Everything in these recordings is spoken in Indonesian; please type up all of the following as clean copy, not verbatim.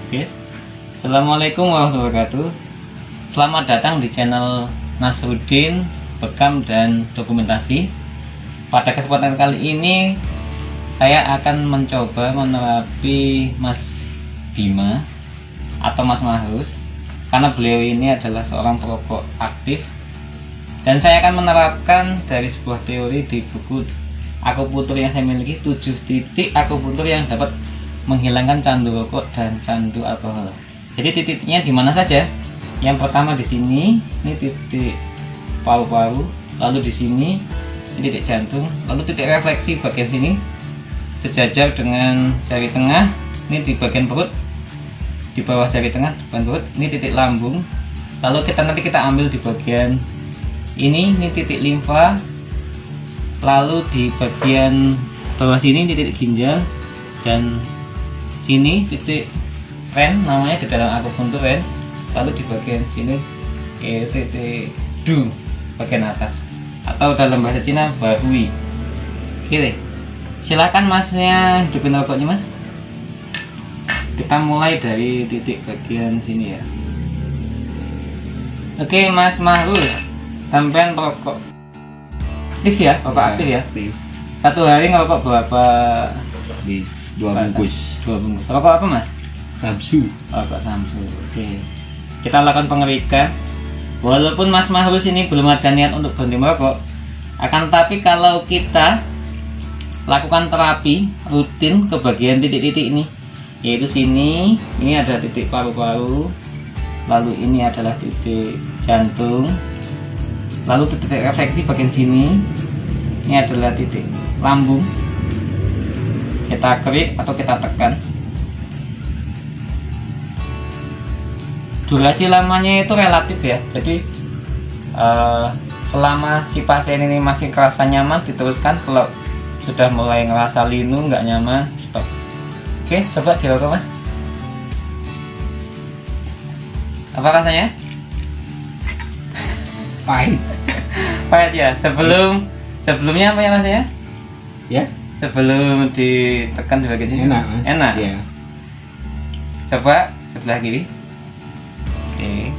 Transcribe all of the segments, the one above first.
Oke, Assalamualaikum warahmatullahi wabarakatuh. Selamat datang di channel Nasruddin Bekam dan Dokumentasi. Pada kesempatan kali ini saya akan mencoba menerapi Mas Bima atau Mas Mahrus, karena beliau ini adalah seorang perokok aktif, dan saya akan menerapkan dari sebuah teori di buku akupuntur yang saya miliki, 7 titik akupuntur yang dapat menghilangkan candu rokok dan candu alkohol. Jadi titiknya di mana saja? Yang pertama di sini, ini titik paru-paru, lalu di sini ini titik jantung, lalu titik refleksi bagian sini sejajar dengan jari tengah, ini di bagian perut, di bawah jari tengah depan perut, ini titik lambung. Lalu nanti kita ambil di bagian ini titik limfa, lalu di bagian bawah sini titik ginjal, dan sini titik ren, namanya di dalam akupuntur ren. Lalu di bagian sini titik du, bagian atas, atau dalam bahasa Cina bahui. Oke, silakan masnya hidupin rokoknya mas. Kita mulai dari titik bagian sini ya. Oke Mas Mahrus, sampean perokok aktif ya, rokok aktif ya? Aktif. Satu hari ngerokok berapa? Di 2 bungkus. 2 bungkus. Rokok apa mas? Samsu. Rokok Samsu. Oke. Kita lakukan pengerikan. Walaupun Mas Mahrus ini belum ada niat untuk berhenti merokok, akan tapi kalau kita lakukan terapi rutin ke bagian titik-titik ini, yaitu sini, ini ada titik paru-paru, lalu ini adalah titik jantung, lalu titik refleksi bagian sini, ini adalah titik lambung. Kita kerik atau kita tekan. Durasi lamanya itu relatif ya, jadi selama si pasien ini masih kerasa nyaman diteruskan. Kalau sudah mulai ngerasa linu, nggak nyaman, stop. Oke, coba dirokok mas. Apa rasanya? Pahit. Pahit ya. Sebelumnya apa ya rasanya? Ya. Sebelum ditekan di bagian sini. Enak. Mas. Enak. Ya. Coba sebelah kiri. Oke.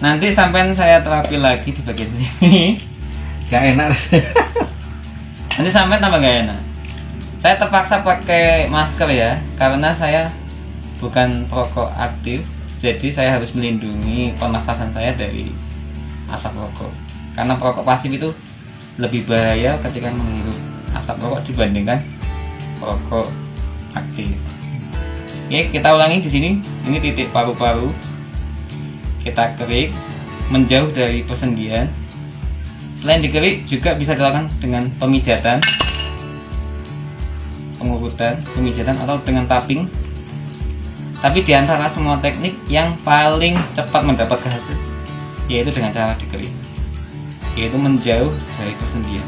Nanti sampai saya terapi lagi di bagian sini. Gak enak. Nanti sampai tambah gak enak. Saya terpaksa pakai masker ya, karena saya bukan perokok aktif, jadi saya harus melindungi pernafasan saya dari asap rokok. Karena perokok pasif itu lebih bahaya ketika menghirup asap rokok dibandingkan perokok aktif. Oke, kita ulangi di sini. Ini titik paru-paru. Kita kerik menjauh dari persendian. Selain dikerik juga bisa dilakukan dengan pemijatan, pengurutan, pemijatan, atau dengan tapping. Tapi di antara semua teknik yang paling cepat mendapat hasil yaitu dengan cara dikerik, yaitu menjauh dari persendian.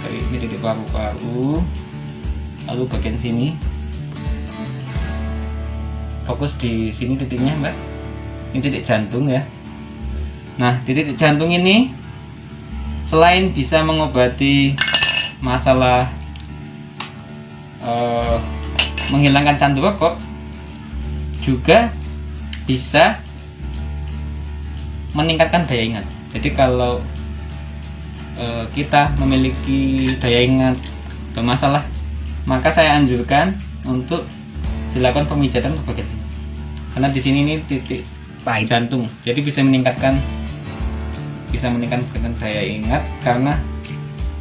Kerik ini titik paru-paru, lalu bagian sini. Fokus di sini titiknya mbak. Ini titik jantung ya. Nah di titik jantung ini selain bisa mengobati masalah menghilangkan candu rokok, juga bisa meningkatkan daya ingat. Jadi kalau kita memiliki daya ingat bermasalah, maka saya anjurkan untuk dilakukan pemijatan ke bagian sini, karena di sini ini titik jantung, jadi bisa meningkatkan daya ingat, karena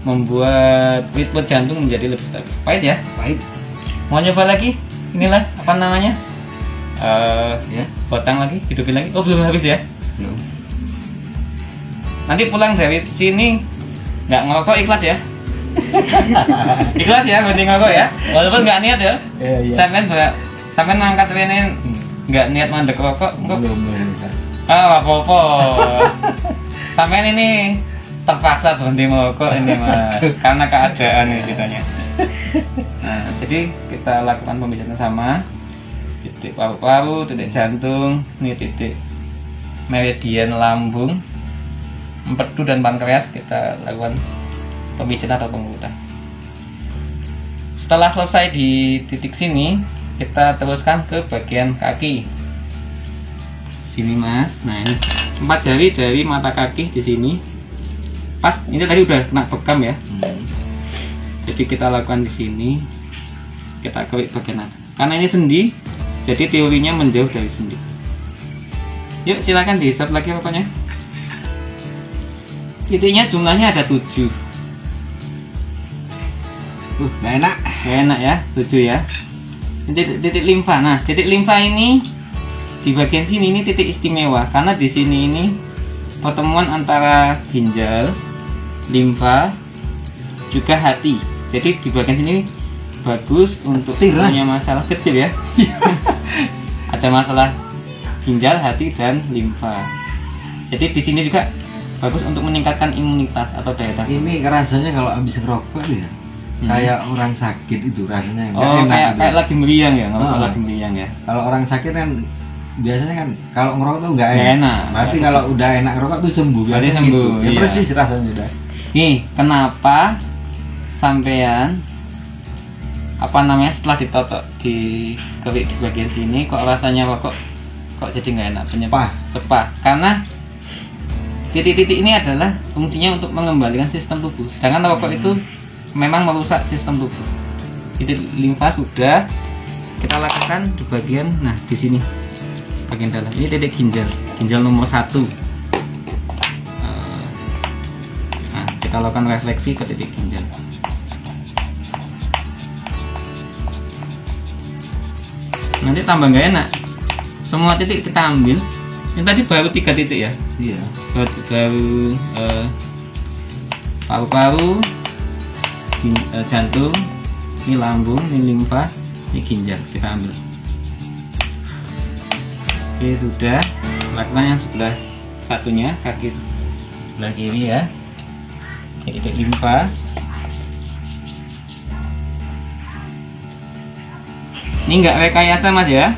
membuat ritme jantung menjadi lebih stabil. Pahit ya? Pahit. Mau nyoba lagi? Inilah apa namanya? Ya, batang lagi, hidupin lagi. Oh belum habis ya? Belum. Nanti pulang dari sini nggak ngerokok, ikhlas ya? Ikhlas ya, berhenti ngerokok ya? Walaupun nggak niat ya? Iya. Sampai ngangkat ini nggak niat mandek rokok, Belum. apa-apa. Sampai ini terpaksa berhenti merokok ini mah karena keadaan ini ceritanya. Nah, jadi kita lakukan pemijatan sama. Titik paru-paru, titik jantung, ini titik meridian lambung, empedu dan pankreas, kita lakukan pemijatan atau pengurutan. Setelah selesai di titik sini, kita teruskan ke bagian kaki sini mas. Nah ini 4 jari dari mata kaki di sini pas. Ini tadi udah kena bekam ya. Jadi kita lakukan di sini, kita kerik bagian atas karena ini sendi, jadi teorinya menjauh dari sendi. Yuk silakan di start lagi pokoknya. Titiknya jumlahnya ada 7. Nggak enak. Gak enak ya, 7 ya. Titik limfa. Nah, titik limfa ini di bagian sini ini titik istimewa karena di sini ini pertemuan antara ginjal, limfa, juga hati. Jadi di bagian sini bagus untuk punya masalah kecil ya. Ada masalah ginjal, hati, dan limfa. Jadi di sini juga bagus untuk meningkatkan imunitas atau daya tahan. Ini rasanya kalau habis ngerokok ya, kayak orang sakit itu rasanya. Nggak Oh, enak gitu. kayak lagi meriang ya, ngerokok Oh. lagi meriang ya. Kalau orang sakit kan biasanya kan kalau ngerokok tuh nggak Nggak enak. enak. Berarti kalau udah enak ngerokok tuh sembuh. Berarti biasanya sembuh, gitu. Ya iya. persis rasanya udah. Nih, kenapa sampean setelah ditotok di kerik di bagian sini kok rasanya kok jadi nggak enak, sepah. Karena titik-titik ini adalah fungsinya untuk mengembalikan sistem tubuh. Sedangkan rokok itu memang merusak sistem tubuh. Titik limfa sudah kita lakukan di bagian, nah di sini bagian dalam ini titik ginjal nomor 1. Nah, kita lakukan refleksi ke titik ginjal. Nanti tambah nggak enak. Semua titik kita ambil. Ini tadi baru 3 titik ya. Iya. Baru paru-paru, jantung, ini lambung, ini limfa, ini ginjal kita ambil. Oke sudah. Lakukan yang sebelah satunya, kaki sebelah kiri ya. Ini titik limfa. Ini enggak rekayasa mas ya?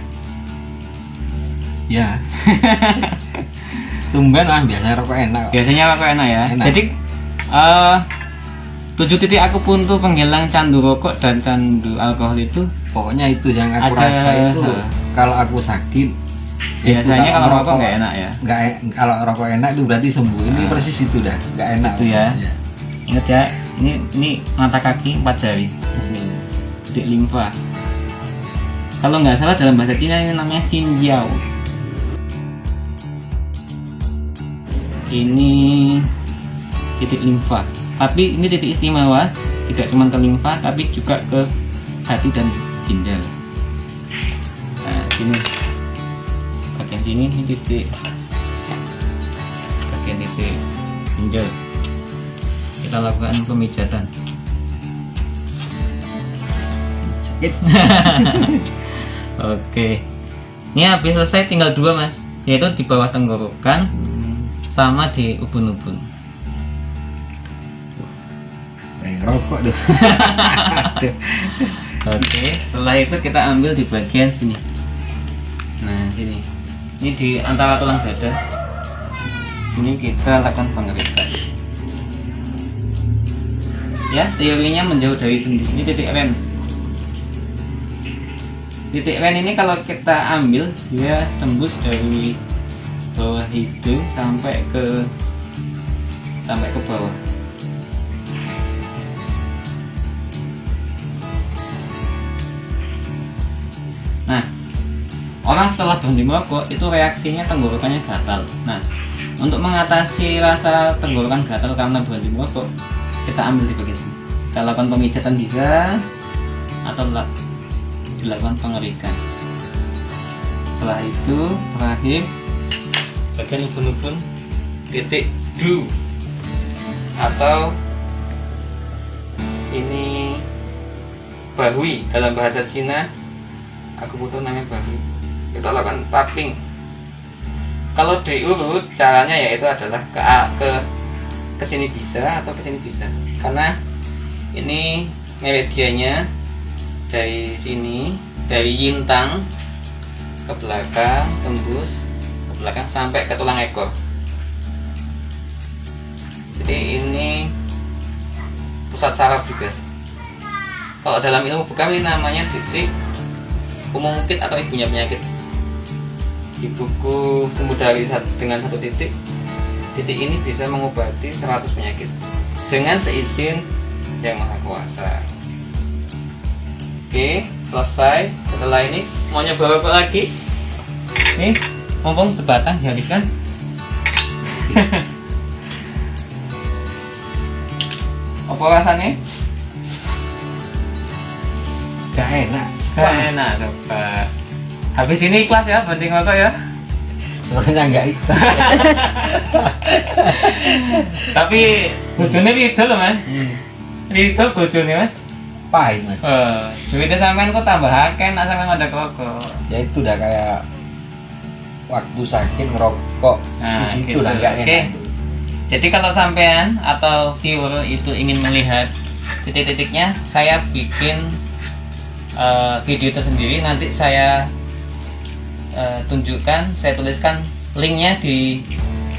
Ya. Tumben lah biasanya rokok enak. Biasanya rokok enak ya. Enak. Jadi 7 titik akupuntur penghilang candu rokok dan candu alkohol itu Pokoknya itu yang aku Ada- rasa itu kalau aku sakit. biasanya itu kalau tak rokok nggak enak ya. Kalau rokok enak itu berarti sembuh. Ini Nah. persis itu dah. Nggak enak. Itu ya. Iya. Ingat ya, ini mata kaki 4 jari. Ini titik limfa. Kalau nggak salah dalam bahasa Cina ini namanya Xinjiao. Ini titik limfa. Tapi ini titik istimewa, tidak cuma ke limfa, tapi juga ke hati dan ginjal. Nah, sini bagian sini ini titik bagian titik ginjal. Kita lakukan pemijatan. Sakit. Oke, ini habis selesai tinggal 2 mas, yaitu di bawah tenggorokan sama di ubun-ubun. Rokok deh. Oke, setelah itu kita ambil di bagian sini. Nah sini, ini di antara tulang dada. Ini kita lakukan pengerikan. Ya, teorinya menjauh dari sendi. Ini titik rem. Titik rem ini kalau kita ambil, dia tembus dari bawah hidung sampai ke bawah. Nah, orang setelah berhenti merokok itu reaksinya tenggorokannya gatal. Nah, untuk mengatasi rasa tenggorokan gatal karena berhenti merokok, kita ambil di bagian sini. Kita lakukan pemijatan bisa atau dilakukan pengerikan. Setelah itu terakhir bagian ubun-ubun titik du atau ini bahui dalam bahasa Cina. Aku butuh namanya bahui. Kita lakukan tapping. Kalau diurut caranya yaitu adalah ke sini bisa atau ke sini bisa. Karena ini meridiannya dari sini, dari yintang ke belakang, tembus ke belakang sampai ke tulang ekor. Jadi ini pusat saraf juga. Kalau dalam ilmu bekam ini namanya titik mungkin atau ibunya penyakit. Di buku Sembuh dari dengan satu titik ini bisa mengobati 100 penyakit dengan seizin Yang Maha Kuasa. Oke, selesai. Setelah ini mau nyoba apa lagi? Nih, mumpung sebatang dihabiskan. Apa rasanya? Gak enak. Enak dong, Pak. Habis ini ikhlas ya, banting rokok ya. Sebenarnya nggak itu. Tapi bojone ridho loh, Mas. Ridho bojone, Mas. Pahit mas. Duitnya sampean kok tambah akeh nek sampean ada rokok. Ya itu udah kayak waktu sakit ngerokok. Nah, itu gitu. lah nggak Oke. enak. Jadi kalau sampean atau viewer itu ingin melihat titik-titiknya, saya bikin video tersendiri. Nanti saya tunjukkan, saya tuliskan linknya di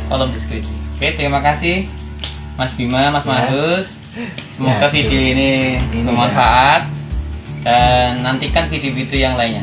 kolom deskripsi. Oke, terima kasih Mas Bima, Mas Ya. Mahdus. Semoga Ya, video ini ini bermanfaat dan nantikan video-video yang lainnya.